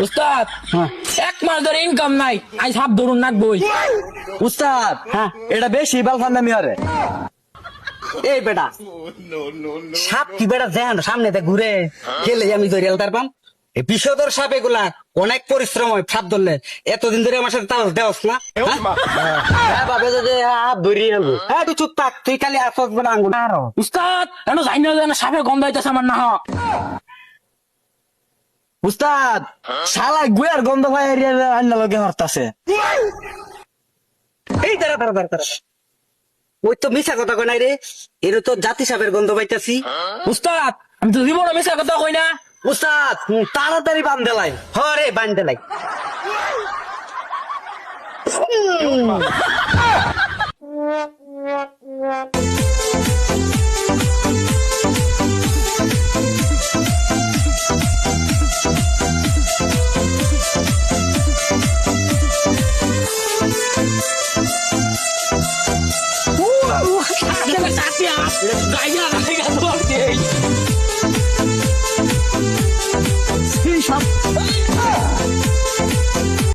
উস্তাদ এক মাস ধরে ইনকাম নাই, আজ হাফ ধরুন নাকবই। উস্তাদ এটা বেশি বালফান্দামি হরে। এই বেটা সাপ কি বেটা দেন সামনে ঘুরে গেলে আমি ধরিয়াল তার পাম। এই বিষধর সাপ এগুলা অনেক পরিশ্রম হয় সাপ ধরলে। এতদিন ধরে আমার সাথে তাও দেওয়াস না ভাবে যদি হাত ধরিয়ে আনবো। হ্যাঁ তুই চুপ থাক, তুই খালি আসস বেটা আঙ্গুল আরো। উস্তাদ কেন যাই না সাপে গন্ধ হইতেছে আমার না। উস্তাদ শালা গুয়ার গন্ধ ভাই আন্না লগে হরতাছে। এই দাঁড়া দাঁড়া দাঁড়া দাঁড়া, ওই তো মিশা কথা কই নাই রে, এর তো জাতি সাপের গন্ধ পাইতাছি। উস্তাদ আমি তো জীবনে মিশা কথা কই না। উস্তাদ তাড়াতাড়ি বান্ধেলাই। হরে বান্ধেলাই। Sakit ya, gaya.